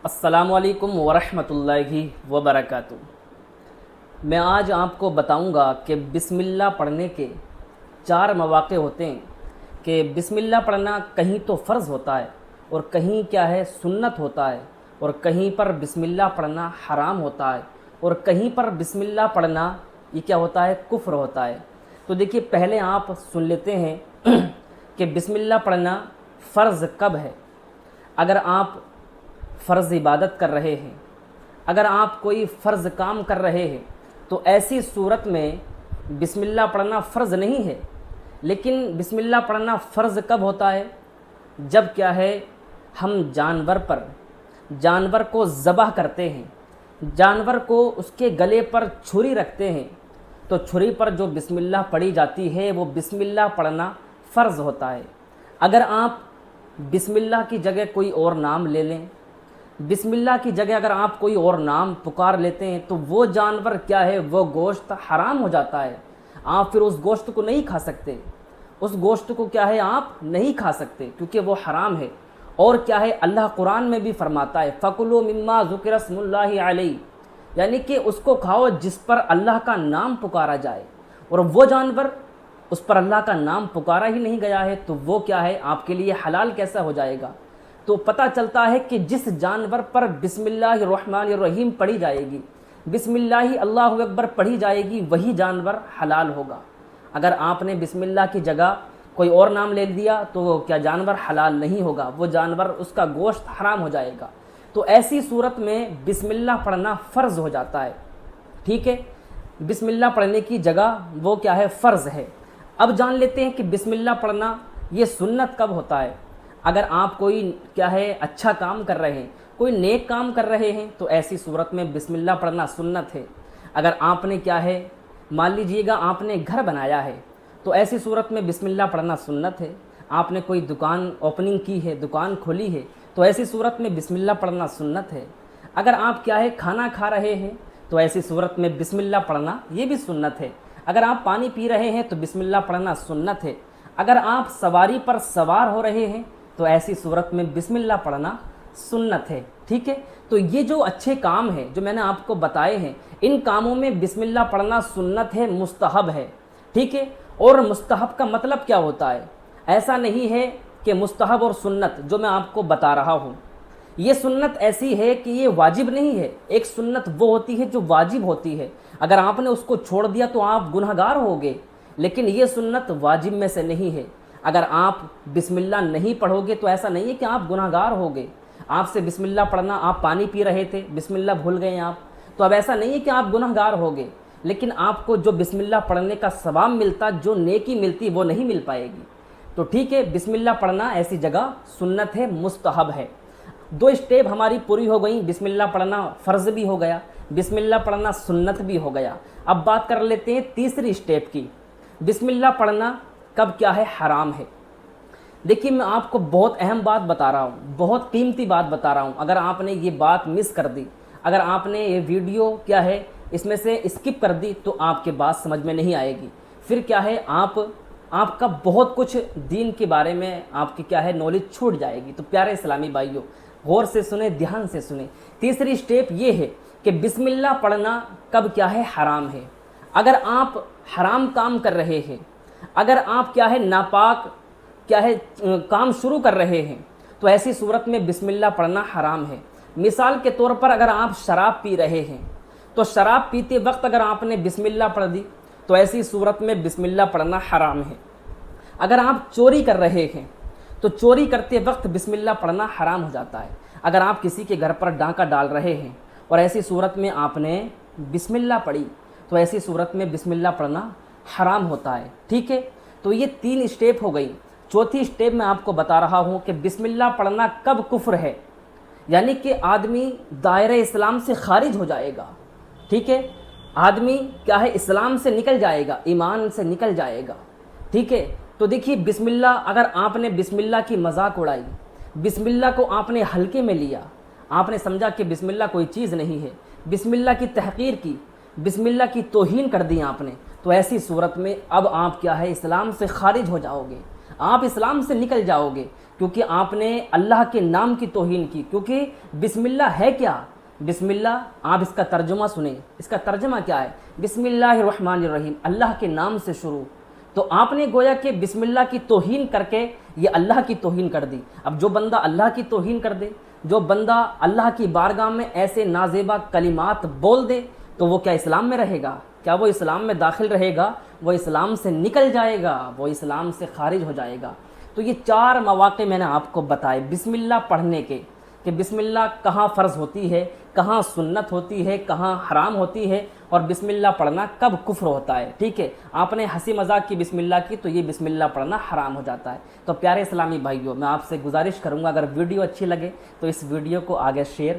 السلام علیکم ورحمۃ اللہ وبرکاتہ۔ میں آج آپ کو بتاؤں گا کہ بسم اللہ پڑھنے کے 4 مواقع ہوتے ہیں کہ بسم اللہ پڑھنا کہیں تو فرض ہوتا ہے اور کہیں کیا ہے سنت ہوتا ہے، اور کہیں پر بسم اللہ پڑھنا حرام ہوتا ہے، اور کہیں پر بسم اللہ پڑھنا یہ کیا ہوتا ہے کفر ہوتا ہے۔ تو دیکھیے پہلے آپ سن لیتے ہیں کہ بسم اللہ پڑھنا فرض کب ہے۔ اگر آپ فرض عبادت کر رہے ہیں، اگر آپ کوئی فرض کام کر رہے ہیں تو ایسی صورت میں بسم اللہ پڑھنا فرض نہیں ہے۔ لیکن بسم اللہ پڑھنا فرض کب ہوتا ہے؟ جب کیا ہے ہم جانور کو ذبح کرتے ہیں، جانور کو اس کے گلے پر چھری رکھتے ہیں، تو چھری پر جو بسم اللہ پڑھی جاتی ہے وہ بسم اللہ پڑھنا فرض ہوتا ہے۔ اگر آپ بسم اللہ کی جگہ کوئی اور نام لے لیں، بسم اللہ کی جگہ اگر آپ کوئی اور نام پکار لیتے ہیں تو وہ جانور کیا ہے وہ گوشت حرام ہو جاتا ہے۔ آپ پھر اس گوشت کو نہیں کھا سکتے، اس گوشت کو کیا ہے آپ نہیں کھا سکتے کیونکہ وہ حرام ہے۔ اور کیا ہے اللہ قرآن میں بھی فرماتا ہے فَكُلُوا مِمَّا ذُكِرَ اسْمُ اللَّهِ عَلَيْهِ، یعنی کہ اس کو کھاؤ جس پر اللہ کا نام پکارا جائے، اور وہ جانور اس پر اللہ کا نام پکارا ہی نہیں گیا ہے تو وہ کیا ہے آپ کے لیے حلال کیسا ہو جائے گا۔ تو پتہ چلتا ہے کہ جس جانور پر بسم اللہ الرحمن الرحیم پڑھی جائے گی، بسم اللہ اللہ اکبر پڑھی جائے گی، وہی جانور حلال ہوگا۔ اگر آپ نے بسم اللہ کی جگہ کوئی اور نام لے دیا تو کیا جانور حلال نہیں ہوگا، وہ جانور اس کا گوشت حرام ہو جائے گا۔ تو ایسی صورت میں بسم اللہ پڑھنا فرض ہو جاتا ہے، ٹھیک ہے۔ بسم اللہ پڑھنے کی جگہ وہ کیا ہے فرض ہے۔ اب جان لیتے ہیں کہ بسم اللہ پڑھنا یہ سنت کب ہوتا ہے۔ اگر آپ کوئی کیا ہے اچھا کام کر رہے ہیں، کوئی نیک کام کر رہے ہیں تو ایسی صورت میں بسم اللہ پڑھنا سنت ہے۔ اگر آپ نے کیا ہے مان لیجئے گا آپ نے گھر بنایا ہے تو ایسی صورت میں بسم اللہ پڑھنا سنت ہے۔ آپ نے کوئی دکان اوپننگ کی ہے، دکان کھولی ہے تو ایسی صورت میں بسم اللہ پڑھنا سنت ہے۔ اگر آپ کیا ہے کھانا کھا رہے ہیں تو ایسی صورت میں بسم اللہ پڑھنا یہ بھی سنت ہے۔ اگر آپ پانی پی رہے ہیں تو بسم اللہ پڑھنا سنت ہے۔ اگر آپ سواری پر سوار ہو رہے ہیں تو ایسی صورت میں بسم اللہ پڑھنا سنت ہے، ٹھیک ہے۔ تو یہ جو اچھے کام ہیں جو میں نے آپ کو بتائے ہیں، ان کاموں میں بسم اللہ پڑھنا سنت ہے، مستحب ہے، ٹھیک ہے۔ اور مستحب کا مطلب کیا ہوتا ہے؟ ایسا نہیں ہے کہ مستحب اور سنت جو میں آپ کو بتا رہا ہوں یہ سنت ایسی ہے کہ یہ واجب نہیں ہے۔ ایک سنت وہ ہوتی ہے جو واجب ہوتی ہے، اگر آپ نے اس کو چھوڑ دیا تو آپ گنہگار ہوگے، لیکن یہ سنت واجب میں سے نہیں ہے۔ اگر آپ بسم اللہ نہیں پڑھو گے تو ایسا نہیں ہے کہ آپ گنہگار ہوگے۔ آپ سے بسم اللہ پڑھنا، آپ پانی پی رہے تھے بسم اللہ بھول گئے آپ، تو اب ایسا نہیں ہے کہ آپ گنہگار ہوگے، لیکن آپ کو جو بسم اللہ پڑھنے کا ثواب ملتا، جو نیکی ملتی، وہ نہیں مل پائے گی۔ تو ٹھیک ہے، بسم اللہ پڑھنا ایسی جگہ سنت ہے، مستحب ہے۔ 2 اسٹیپ ہماری پوری ہو گئیں، بسم اللہ پڑھنا فرض بھی ہو گیا، بسم اللہ پڑھنا سنت بھی ہو گیا۔ اب بات کر لیتے ہیں تیسری اسٹیپ کی، بسم اللہ پڑھنا کب کیا ہے حرام ہے۔ دیکھیے میں آپ کو بہت اہم بات بتا رہا ہوں، بہت قیمتی بات بتا رہا ہوں۔ اگر آپ نے یہ بات مس کر دی، اگر آپ نے یہ ویڈیو کیا ہے اس میں سے اسکپ کر دی تو آپ کے بات سمجھ میں نہیں آئے گی، پھر کیا ہے آپ کا بہت کچھ دین کے بارے میں آپ کی کیا ہے نالج چھوٹ جائے گی۔ تو پیارے اسلامی بھائیوں غور سے سنیں، دھیان سے سنیں۔ تیسری اسٹیپ یہ ہے کہ بسم اللہ پڑھنا کب کیا ہے حرام ہے۔ اگر آپ حرام کام کر رہے ہیں، اگر آپ کیا ہے ناپاک کیا ہے کام شروع کر رہے ہیں تو ایسی صورت میں بسم اللہ پڑھنا حرام ہے۔ مثال کے طور پر اگر آپ شراب پی رہے ہیں تو شراب پیتے وقت اگر آپ نے بسم اللہ پڑھ دی تو ایسی صورت میں بسم اللہ پڑھنا حرام ہے۔ اگر آپ چوری کر رہے ہیں تو چوری کرتے وقت بسم اللہ پڑھنا حرام ہو جاتا ہے۔ اگر آپ کسی کے گھر پر ڈاکہ ڈال رہے ہیں اور ایسی صورت میں آپ نے بسم اللہ پڑھی تو ایسی صورت میں بسم اللہ پڑھنا حرام ہوتا ہے، ٹھیک ہے۔ تو یہ 3 اسٹیپ ہو گئی۔ چوتھی اسٹیپ میں آپ کو بتا رہا ہوں کہ بسم اللہ پڑھنا کب کفر ہے، یعنی کہ آدمی دائرہ اسلام سے خارج ہو جائے گا، ٹھیک ہے۔ آدمی کیا ہے اسلام سے نکل جائے گا، ایمان سے نکل جائے گا، ٹھیک ہے۔ تو دیکھیے بسم اللہ اگر آپ نے بسم اللہ کی مذاق اڑائی، بسم اللہ کو آپ نے ہلکے میں لیا، آپ نے سمجھا کہ بسم اللہ کوئی چیز نہیں ہے، بسم اللہ کی تحقیر کی، بسم اللہ کی توہین کر دی آپ نے، تو ایسی صورت میں اب آپ کیا ہے اسلام سے خارج ہو جاؤ گے، آپ اسلام سے نکل جاؤ گے۔ کیونکہ آپ نے اللہ کے نام کی توہین کی. کیونکہ بسم اللہ ہے کیا؟ بسم اللہ، آپ اس کا ترجمہ سنیں. اس کا ترجمہ کیا ہے؟ بسم اللہ الرحمن الرحیم، اللہ کے نام سے شروع. تو آپ نے گویا کہ بسم اللہ کی توہین کر کے یہ اللہ کی توہین کر دی. اب جو بندہ اللہ کی توہین کر دے، جو بندہ اللہ کی بارگاہ میں ایسے نازیبا کلمات بول دے، تو وہ کیا اسلام میں رہے گا؟ کیا وہ اسلام میں داخل رہے گا؟ وہ اسلام سے نکل جائے گا، وہ اسلام سے خارج ہو جائے گا. تو یہ 4 مواقع میں نے آپ کو بتائے بسم اللہ پڑھنے کے، کہ بسم اللہ کہاں فرض ہوتی ہے، کہاں سنت ہوتی ہے، کہاں حرام ہوتی ہے، اور بسم اللہ پڑھنا کب کفر ہوتا ہے. ٹھیک ہے، آپ نے ہنسی مذاق کی بسم اللہ کی تو یہ بسم اللہ پڑھنا حرام ہو جاتا ہے. تو پیارے اسلامی بھائیوں، میں آپ سے گزارش کروں گا، اگر ویڈیو اچھی لگے تو اس ویڈیو کو آگے شیئر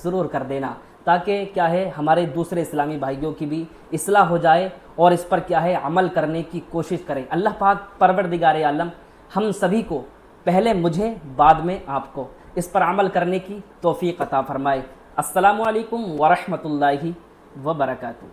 ضرور کر دینا، تاکہ کیا ہے ہمارے دوسرے اسلامی بھائیوں کی بھی اصلاح ہو جائے اور اس پر کیا ہے عمل کرنے کی کوشش کریں. اللہ پاک پروردگار عالم ہم سبھی کو، پہلے مجھے بعد میں آپ کو، اس پر عمل کرنے کی توفیق عطا فرمائے. السلام علیکم ورحمۃ اللہ وبرکاتہ.